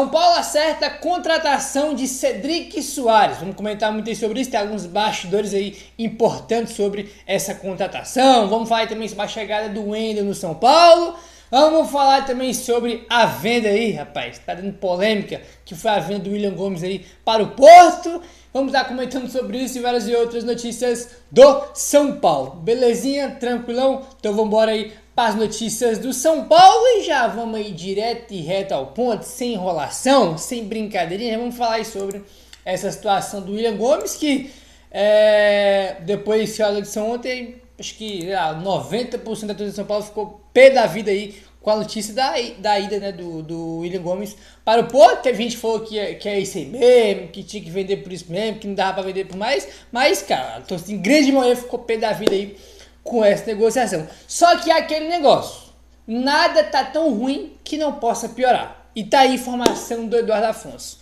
São Paulo acerta a contratação de Cedric Soares. Vamos comentar muito aí sobre isso, tem alguns bastidores aí importantes sobre essa contratação. Vamos falar também sobre a chegada do Wendel no São Paulo. Vamos falar também sobre a venda aí, rapaz, tá dando polêmica, que foi a venda do William Gomes aí para o Porto. Vamos estar comentando sobre isso e várias e outras notícias do São Paulo. Belezinha? Tranquilão? Então vamos embora aí para as notícias do São Paulo e já vamos aí direto e reto ao ponto, sem enrolação, sem brincadeirinha. Vamos falar aí sobre essa situação do William Gomes, que depois da eleição ontem, acho que 90% da torcida de São Paulo ficou pé da vida aí com a notícia da ida, né, do William Gomes para o Porto. Teve gente que falou que é isso aí mesmo, que tinha que vender por isso mesmo, que não dava para vender por mais. Mas, cara, a torcida em grande maioria ficou pé da vida aí com essa negociação. Só que é aquele negócio, nada tá tão ruim que não possa piorar. E tá aí a informação do Eduardo Afonso.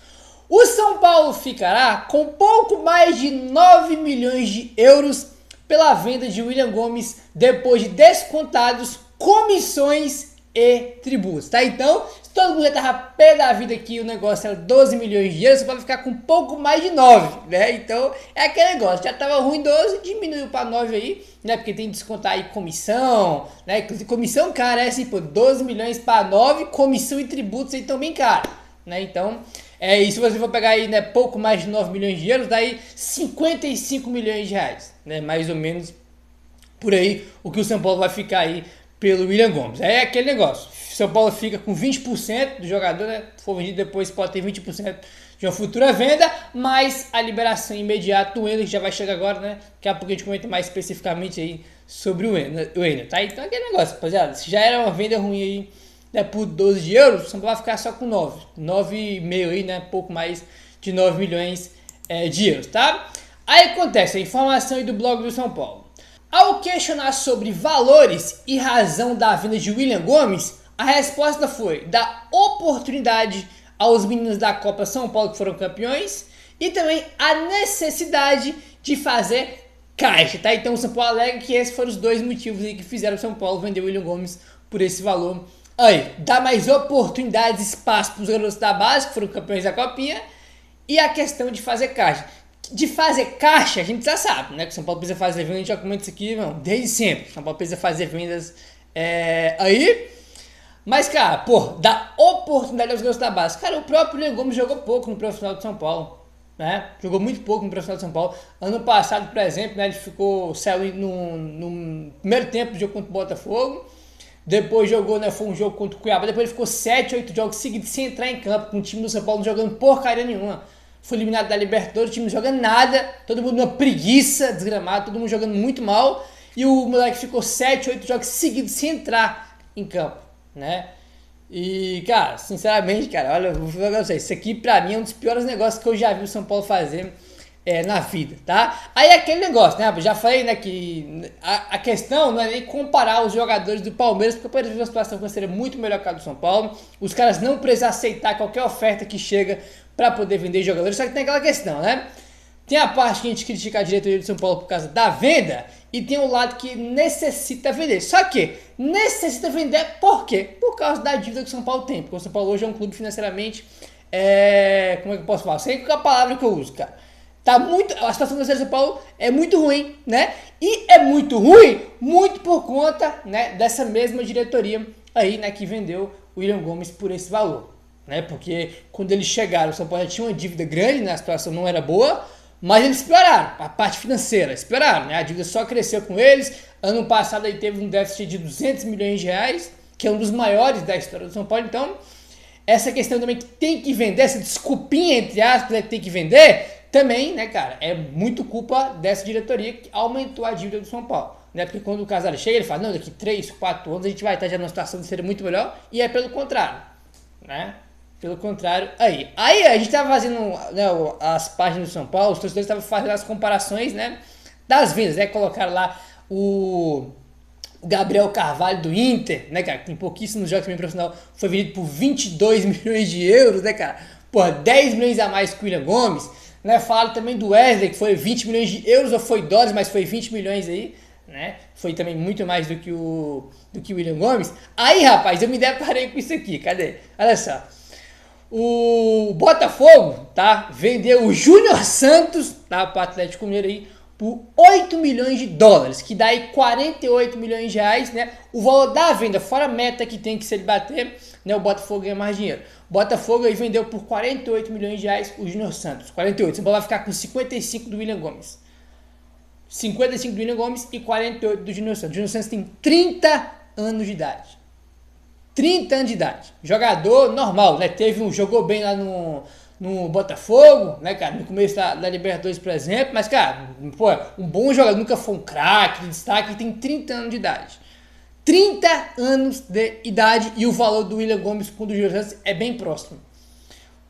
O São Paulo ficará com pouco mais de 9 milhões de euros pela venda de William Gomes depois de descontados comissões e tributos, tá? Então, se todo mundo já tava pé da vida que o negócio era 12 milhões de euros, você pode ficar com um pouco mais de 9, né? Então, é aquele negócio, já tava ruim 12, diminuiu para 9 aí, né? Porque tem que descontar aí comissão, né? Comissão cara, é assim, pô, 12 milhões para 9, comissão e tributos aí também cara, né? Então, e se você for pegar aí, né, pouco mais de 9 milhões de euros, daí 55 milhões de reais, né? Mais ou menos por aí o que o São Paulo vai ficar aí pelo William Gomes. É aquele negócio, São Paulo fica com 20% do jogador, né? Se for vendido depois pode ter 20% de uma futura venda, mas a liberação imediata do Wendel, que já vai chegar agora, né? Daqui a pouco a gente comenta mais especificamente aí sobre o Wendel, tá? Então é aquele negócio, rapaziada, se já era uma venda ruim aí, né, por 12 de euros, o São Paulo vai ficar só com 9,5 aí, né? Pouco mais de 9 milhões de euros, tá? Aí acontece a informação aí do blog do São Paulo. Ao questionar sobre valores e razão da venda de William Gomes, a resposta foi dar oportunidade aos meninos da Copa São Paulo que foram campeões e também a necessidade de fazer caixa, tá? Então o São Paulo alega que esses foram os dois motivos aí que fizeram o São Paulo vender o William Gomes por esse valor aí. Dar mais oportunidades, espaço para os garotos da base que foram campeões da Copinha e a questão de fazer caixa. De fazer caixa, a gente já sabe, né? Que o São Paulo precisa fazer vendas, a gente já comenta isso aqui, irmão, desde sempre. O São Paulo precisa fazer vendas aí. Mas, cara, dá oportunidade aos garotos da base. Cara, o próprio William Gomes jogou pouco no profissional de São Paulo, né? Jogou muito pouco no profissional de São Paulo. Ano passado, por exemplo, né, ele saiu no primeiro tempo do jogo contra o Botafogo. Depois jogou, né? Foi um jogo contra o Cuiabá. Depois ele ficou 7, 8 jogos seguidos sem entrar em campo, com o time do São Paulo não jogando porcaria nenhuma. Foi eliminado da Libertadores, o time não joga nada, todo mundo numa preguiça desgramada, todo mundo jogando muito mal, e o moleque ficou 7, 8 jogos seguidos sem entrar em campo, né? E, cara, sinceramente, cara, olha, vou falar pra vocês, isso aqui pra mim é um dos piores negócios que eu já vi o São Paulo fazer na vida, tá? Aí é aquele negócio, né? Já falei, né, que a questão não é nem comparar os jogadores do Palmeiras, porque o Palmeiras vive uma situação financeira muito melhor que a do São Paulo, os caras não precisam aceitar qualquer oferta que chega para poder vender jogadores, só que tem aquela questão, né? Tem a parte que a gente critica a diretoria do São Paulo por causa da venda e tem o lado que necessita vender. Só que necessita vender por quê? Por causa da dívida que o São Paulo tem, porque o São Paulo hoje é um clube financeiramente, como é que eu posso falar? Sei qual é a palavra que eu uso, cara. A situação financeira do São Paulo é muito ruim, né? E é muito ruim, muito por conta, né, dessa mesma diretoria aí, né, que vendeu o William Gomes por esse valor, né? Porque quando eles chegaram, o São Paulo já tinha uma dívida grande, né? A situação não era boa, mas eles exploraram a parte financeira, exploraram, né? A dívida só cresceu com eles. Ano passado aí teve um déficit de 200 milhões de reais, que é um dos maiores da história do São Paulo. Então, essa questão também que tem que vender, essa desculpinha entre aspas, né, que tem que vender, também, né, cara, é muito culpa dessa diretoria que aumentou a dívida do São Paulo, né? Porque quando o Casares chega, ele fala, não, daqui 3, 4 anos a gente vai estar já numa situação de ser muito melhor, e é pelo contrário, né? Pelo contrário, aí a gente tava fazendo, né, as páginas do São Paulo, os torcedores estavam fazendo as comparações, né, das vendas, né? Colocaram lá o Gabriel Carvalho do Inter, né, cara, que tem pouquíssimos jogos também profissional, foi vendido por 22 milhões de euros, né, cara? 10 milhões a mais que o William Gomes, né? Falaram também do Wesley, que foi 20 milhões de euros, ou foi dólares, mas foi 20 milhões aí, né? Foi também muito mais do que o William Gomes. Aí, rapaz, eu me deparei com isso aqui, cadê? Olha só. O Botafogo, tá? Vendeu o Júnior Santos, tá? Para o Atlético Mineiro aí por 8 milhões de dólares, que dá aí 48 milhões de reais, né? O valor da venda, fora a meta que tem que se ele bater, né? O Botafogo ganha mais dinheiro. O Botafogo aí vendeu por 48 milhões de reais o Júnior Santos. 48. São Paulo vai ficar com 55 do William Gomes. 55 do William Gomes e 48 do Júnior Santos. O Júnior Santos tem 30 anos de idade. 30 anos de idade. Jogador normal, né? Jogou bem lá no Botafogo, né, cara? No começo da Libertadores, por exemplo. Mas, cara, pô, um bom jogador, nunca foi um craque, destaque, tem 30 anos de idade. 30 anos de idade e o valor do William Gomes com o do Júnior Santos é bem próximo.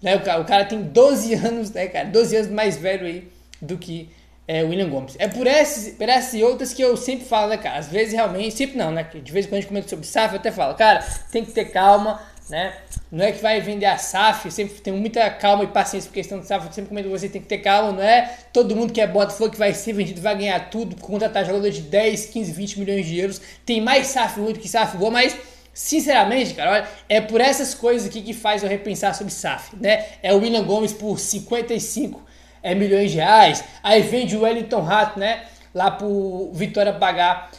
Né? O cara tem 12 anos, né, cara? 12 anos mais velho aí do que o William Gomes. É por essas e outras que eu sempre falo, né, cara? Às vezes realmente, sempre não, né? De vez em quando a gente comenta sobre SAF, eu até falo, cara, tem que ter calma, né? Não é que vai vender a SAF, eu sempre tenho muita calma e paciência por questão de SAF, eu sempre comento que você tem que ter calma, não é todo mundo que é Botafogo que vai ser vendido vai ganhar tudo, contratar jogador de 10, 15, 20 milhões de euros. Tem mais SAF ruim do que SAF boa, mas sinceramente, cara, olha, é por essas coisas aqui que faz eu repensar sobre SAF, né? É o William Gomes por 55 milhões de reais, aí vende o Wellington Rato, né, lá pro Vitória pagar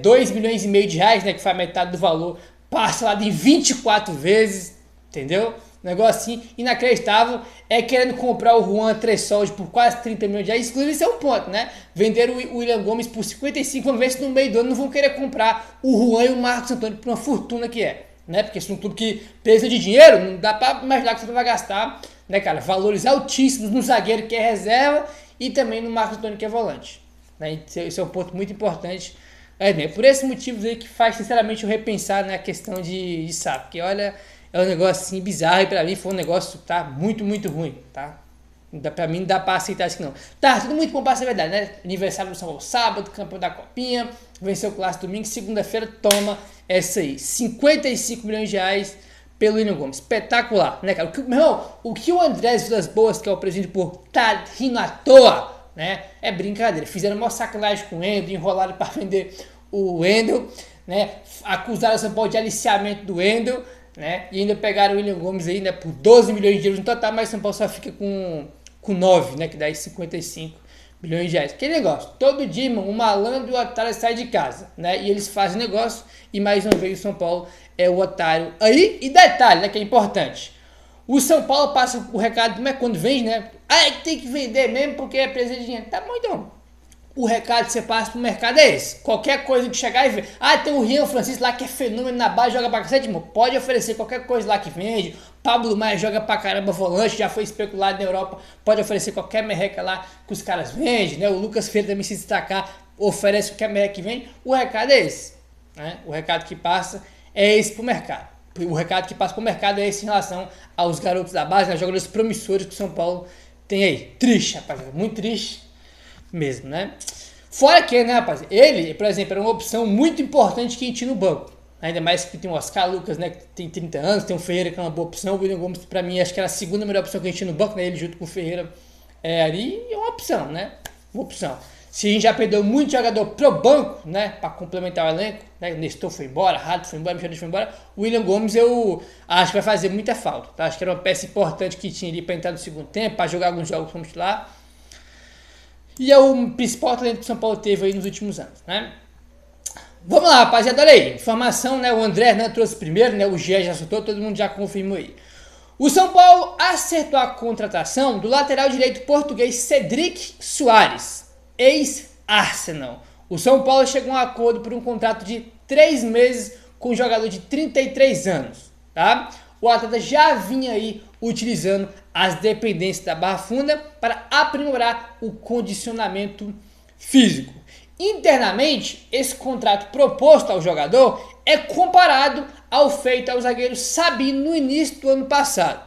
2 milhões e meio de reais, né, que faz metade do valor, parcelado em 24 vezes, entendeu? Negócio assim, inacreditável, querendo comprar o Juan Tressolde por quase 30 milhões de reais, inclusive esse é um ponto, né, venderam o William Gomes por 55, vamos ver se no meio do ano não vão querer comprar o Juan e o Marcos Antônio por uma fortuna que né, porque se um clube que precisa de dinheiro, não dá pra imaginar que você vai gastar, né, cara, valores altíssimos no zagueiro que é reserva e também no Marcos Antônio que é volante, né, esse é um ponto muito importante, né, por esses motivos aí que faz sinceramente eu repensar na questão de SAF, porque olha, é um negócio assim bizarro e pra mim foi um negócio, tá, muito, muito ruim, tá, pra mim não dá pra aceitar isso não, tá, tudo muito bom pra ser verdade, né, aniversário do São Paulo sábado, campeão da Copinha, venceu o Clássico domingo, segunda-feira toma essa aí, 55 milhões de reais pelo William Gomes, espetacular, né, cara? O que o Andrés Vilas Boas, que é o presidente por tá rindo à toa, né, é brincadeira, fizeram uma sacanagem com o Wendel, enrolaram para vender o Wendel, né, acusaram o São Paulo de aliciamento do Wendel, né, e ainda pegaram o William Gomes aí, né, por 12 milhões de euros no total, mas o São Paulo só fica com 9, né, que dá aí 55 milhões de reais. Aquele negócio, todo dia, irmão, um malandro e o otário sai de casa, né? E eles fazem negócio e mais uma vez o São Paulo é o otário aí. E detalhe, né, que é importante. O São Paulo passa o recado, como é quando vende, né? Tem que vender mesmo porque é presença de dinheiro. Tá bom, então. O recado que você passa pro mercado é esse. Qualquer coisa que chegar e ver. Tem o Rian Francisco lá que é fenômeno na base, joga pra cacete, irmão. Pode oferecer qualquer coisa lá que vende. Pablo Maia joga pra caramba volante, já foi especulado na Europa. Pode oferecer qualquer merreca lá que os caras vendem, né? O Lucas Feira também se destacar, oferece qualquer merreca que vende. O recado é esse, né? O recado que passa é esse pro mercado. O recado que passa pro mercado é esse em relação aos garotos da base, né? Jogadores promissores que o São Paulo tem aí. Triste, rapaziada. Muito triste mesmo, né? Fora que, né, rapaz, ele, por exemplo, era uma opção muito importante que a gente tinha no banco. Ainda mais que tem o Oscar Lucas, né, que tem 30 anos, tem o Ferreira, que é uma boa opção. O William Gomes, pra mim, acho que era a segunda melhor opção que a gente tinha no banco, né? Ele junto com o Ferreira ali, é uma opção, né? Uma opção. Se a gente já perdeu muito jogador pro banco, né, pra complementar o elenco, né? Nestor foi embora, Rato foi embora, Michel foi embora. O William Gomes, eu acho que vai fazer muita falta, tá? Acho que era uma peça importante que tinha ali pra entrar no segundo tempo, pra jogar alguns jogos como titular. E é o principal talento que o São Paulo teve aí nos últimos anos, né? Vamos lá, rapaziada, olha aí. Informação, né? O André, né, trouxe primeiro, né? O Gé já soltou, todo mundo já confirmou aí. O São Paulo acertou a contratação do lateral direito português Cedric Soares, ex-Arsenal. O São Paulo chegou a um acordo por um contrato de 3 meses com um jogador de 33 anos, tá? O atleta já vinha aí utilizando as dependências da Barra Funda para aprimorar o condicionamento físico. Internamente, esse contrato proposto ao jogador é comparado ao feito ao zagueiro Sabino no início do ano passado.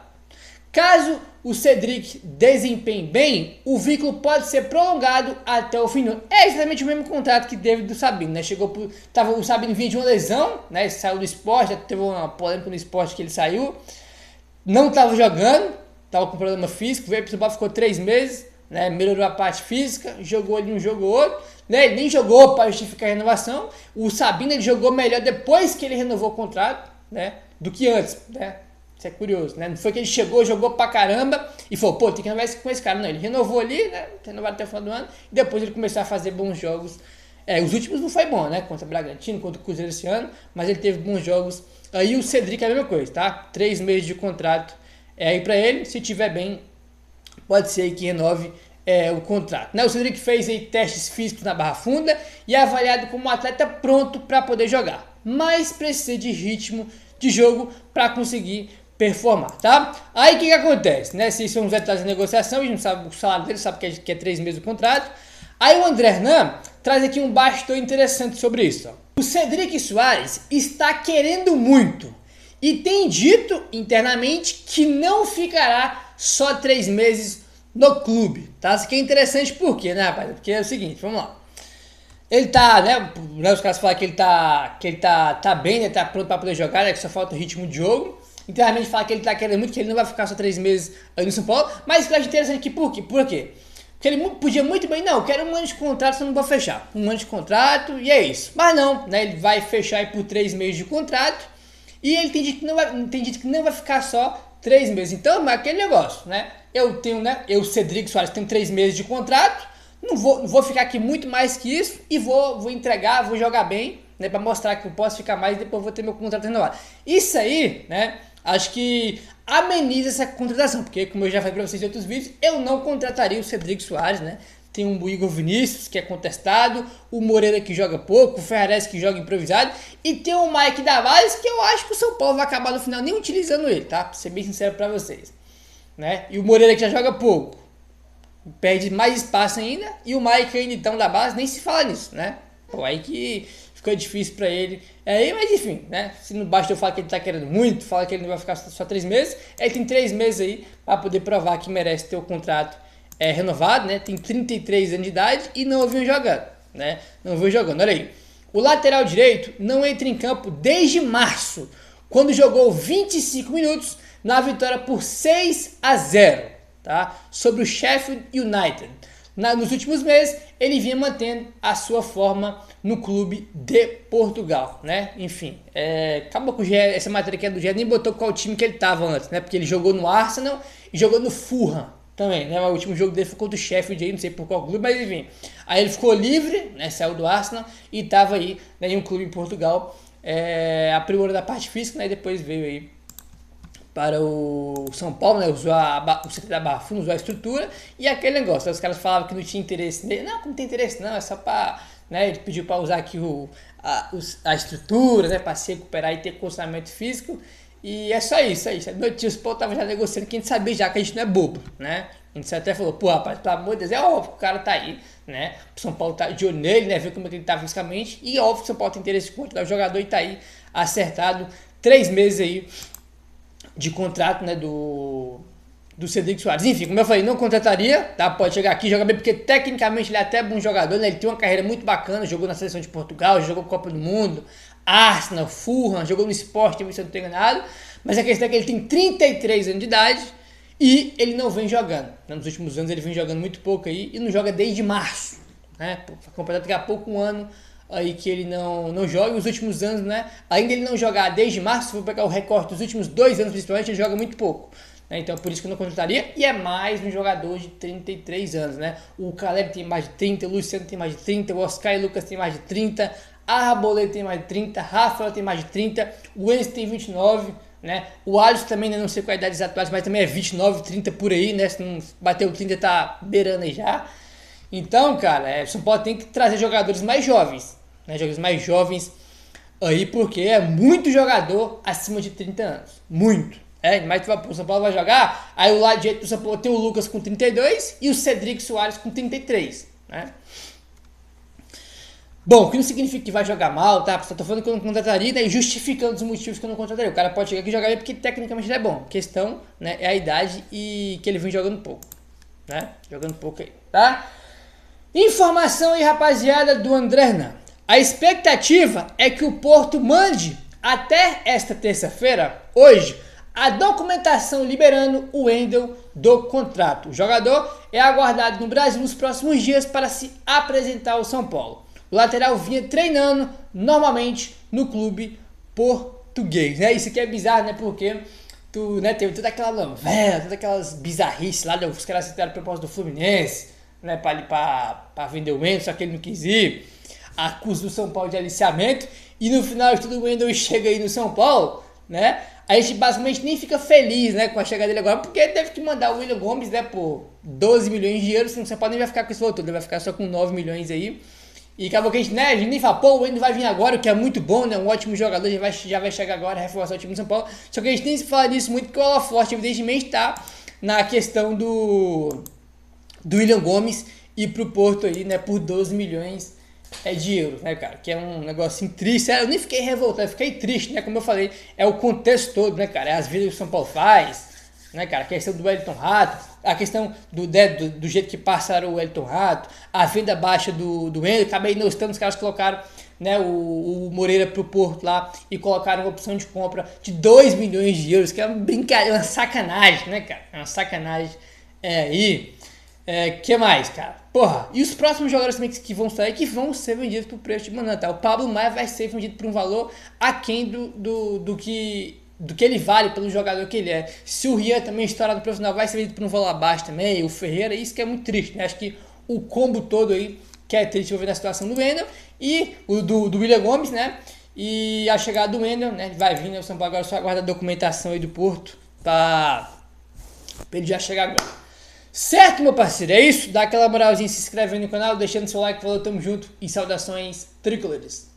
Caso o Cedric desempenhe bem, o vínculo pode ser prolongado até o fim do ano. É exatamente o mesmo contrato que teve do Sabino, né? O Sabino vinha de uma lesão, né? Saiu do esporte, teve uma polêmica no esporte que ele saiu. Não estava jogando, estava com problema físico, veio para o São Paulo, ficou 3 meses, né? Melhorou a parte física, jogou ali um jogo ou outro, né? Ele nem jogou para justificar a renovação. O Sabino ele jogou melhor depois que ele renovou o contrato, né? Do que antes, né? Isso é curioso, né? Não foi que ele chegou, jogou pra caramba e falou, pô, tem que renovar com esse cara. Não, ele renovou ali, né? Renovado até o final do ano. E depois ele começou a fazer bons jogos. Os últimos não foi bom, né? Contra o Bragantino, contra o Cruzeiro esse ano. Mas ele teve bons jogos. Aí o Cedric é a mesma coisa, tá? 3 meses de contrato aí pra ele. Se tiver bem, pode ser que renove o contrato, né? O Cedric fez aí testes físicos na Barra Funda e é avaliado como um atleta pronto para poder jogar, mas precisa de ritmo de jogo para conseguir performar, tá? Aí o que acontece, né? Se são os atletas de negociação, a gente não sabe o salário dele, sabe que é 3 meses o contrato. Aí o André Hernan traz aqui um bastão interessante sobre isso, ó. O Cedric Soares está querendo muito e tem dito internamente que não ficará só 3 meses no clube, tá? Isso aqui é interessante por quê, né, rapaz? Porque é o seguinte, vamos lá. Ele tá, né, os caras falam que ele tá bem, né, tá pronto pra poder jogar, né, que só falta o ritmo de jogo. Internamente fala que ele tá querendo muito, que ele não vai ficar só 3 meses aí no São Paulo. Mas o que eu acho interessante aqui, por quê? Porque ele podia muito bem, não, eu quero um ano de contrato, senão não vou fechar. Um ano de contrato e é isso. Mas não, né, ele vai fechar aí por 3 meses de contrato e ele tem dito que não vai ficar só 3 meses. Então, é aquele negócio, né? Eu, Cedric Soares, tenho 3 meses de contrato, não vou ficar aqui muito mais que isso e vou entregar, vou jogar bem, né, para mostrar que eu posso ficar mais e depois vou ter meu contrato renovado. Isso aí, né, acho que ameniza essa contratação, porque como eu já falei para vocês em outros vídeos, eu não contrataria o Cedric Soares, né? Tem o Igor Vinícius, que é contestado, o Moreira, que joga pouco, o Ferrarese, que joga improvisado, e tem o Mike Davares, que eu acho que o São Paulo vai acabar no final nem utilizando ele, tá? Pra ser bem sincero para vocês, né? E o Moreira, que já joga pouco, perde mais espaço ainda, e o Mike ainda então da base, nem se fala nisso, né? Pô, aí que ficou difícil pra ele. Mas enfim, né? Se não basta eu falar que ele tá querendo muito, fala que ele não vai ficar só 3 meses, ele tem 3 meses aí pra poder provar que merece ter o contrato renovado, né? Tem 33 anos de idade e não vinha jogando, né? Não vinha jogando, olha aí. O lateral direito não entra em campo desde março, quando jogou 25 minutos na vitória por 6-0, tá? Sobre o Sheffield United. Nos últimos meses, ele vinha mantendo a sua forma no clube de Portugal, né? Enfim, acabou com essa matéria que é do GE, nem botou qual time que ele estava antes, né? Porque ele jogou no Arsenal e jogou no Fulham também, né? O último jogo dele foi contra o Sheffield, aí, não sei por qual clube, mas enfim. Aí ele ficou livre, né? Saiu do Arsenal e estava aí, né, em um clube em Portugal, aprimorando a parte física, né? E depois veio aí para o São Paulo, né? Usou o CT da Barra Funda, usou a estrutura e aquele negócio. Os caras falavam que não tinha interesse nele. Não, não tem interesse não, é só para, né? Ele pediu para usar aqui a estrutura, né? Para se recuperar e ter condicionamento físico. E é só isso, é isso. A notícia, o Paulo tava já negociando, que a gente sabia já que a gente não é bobo, né? A gente até falou, pô, rapaz, pelo amor de Deus, é óbvio que o cara tá aí, né? O São Paulo tá de olho nele, né? Ver como é que ele tá fisicamente. E é óbvio que o São Paulo tem interesse em continuar o jogador e tá aí acertado 3 meses aí de contrato, né, do Cedric Soares. Enfim, como eu falei, não contrataria, tá? Pode chegar aqui e jogar bem, porque tecnicamente ele é até bom jogador, né? Ele tem uma carreira muito bacana, jogou na seleção de Portugal, jogou Copa do Mundo, Arsenal, Fulham, jogou no Sport, se eu não tenho enganado. Mas a questão é que ele tem 33 anos de idade e ele não vem jogando. Nos últimos anos ele vem jogando muito pouco aí e não joga desde março, né? Vai completar daqui a pouco um ano aí que ele não joga. Os últimos anos, né? Além dele não jogar desde março, se for pegar o recorte dos últimos 2 anos principalmente, ele joga muito pouco, né? Então por isso que eu não contrataria. E é mais um jogador de 33 anos, né? O Caleb tem mais de 30, o Luciano tem mais de 30, o Oscar e Lucas tem mais de 30, a Arboleda tem mais de 30, Rafael tem mais de 30, o Enes tem 29, né? O Alisson também, né? Não sei qual é a idade atuais, mas também é 29, 30 por aí, né? Se não bateu 30, tá beirando aí já. Então, cara, o São Paulo tem que trazer jogadores mais jovens, né? Jogadores mais jovens aí, porque é muito jogador acima de 30 anos. Muito. Mas o São Paulo vai jogar, aí o lado direito do São Paulo tem o Lucas com 32 e o Cedric Soares com 33, né? Bom, o que não significa que vai jogar mal, tá? Só tô falando que eu não contrataria, né? E justificando os motivos que eu não contrataria. O cara pode chegar aqui e jogar bem porque tecnicamente ele é bom. A questão, né, é a idade e que ele vem jogando pouco, né? Jogando pouco aí, tá? Informação aí, rapaziada, do André Hernan. A expectativa é que o Porto mande até esta terça-feira, hoje, a documentação liberando o Wendel do contrato. O jogador é aguardado no Brasil nos próximos dias para se apresentar ao São Paulo. O lateral vinha treinando normalmente no clube português, né? Isso aqui é bizarro, né? Porque né, teve toda aquela novela, todas aquelas bizarrices lá, os caras aceitaram a proposta do Fluminense, né, pra vender o Wendel, só que ele não quis ir. Acusa do São Paulo de aliciamento, e no final de tudo o Wendel chega aí no São Paulo, né? A gente basicamente nem fica feliz, né, com a chegada dele agora, porque ele teve que mandar o William Gomes, né, por 12 milhões de euros, senão o São Paulo nem vai ficar com esse valor todo, ele vai ficar só com 9 milhões aí. E acabou que a gente nem fala, pô, o Wendel vai vir agora, o que é muito bom, né, um ótimo jogador, já vai chegar agora, reforçar o time do São Paulo. Só que a gente nem se fala disso muito, porque o holofote evidentemente tá na questão do William Gomes ir pro Porto aí, né, por 12 milhões de euros, né, cara, que é um negocinho triste. Eu nem fiquei revoltado, eu fiquei triste, né, como eu falei, é o contexto todo, né, cara, é as vidas que o São Paulo faz, né, cara, a questão do Wellington Rato, a questão do jeito que passaram o Wellington Rato, a venda baixa do Wendel, acabei inostando, os caras colocaram, né, o Moreira pro Porto lá e colocaram uma opção de compra de 2 milhões de euros, que é uma brincadeira, uma sacanagem, né, cara, é uma sacanagem aí. Que mais, cara? Porra, e os próximos jogadores também que vão sair, que vão ser vendidos por preço de banana, tá? O Pablo Maia vai ser vendido por um valor aquém do que ele vale pelo jogador que ele é. Se o Rian também estourado no profissional vai ser vendido por um valor abaixo também, o Ferreira, isso que é muito triste, né? Acho que o combo todo aí, que é triste ver na situação do Wendel, e o do William Gomes, né? E a chegada do Wendel, né? Vai vir, né? O São Paulo agora só aguarda a documentação aí do Porto pra ele já chegar agora. Certo, meu parceiro? É isso. Dá aquela moralzinha, se inscreve aí no canal, deixando seu like, falou, tamo junto e saudações tricolores.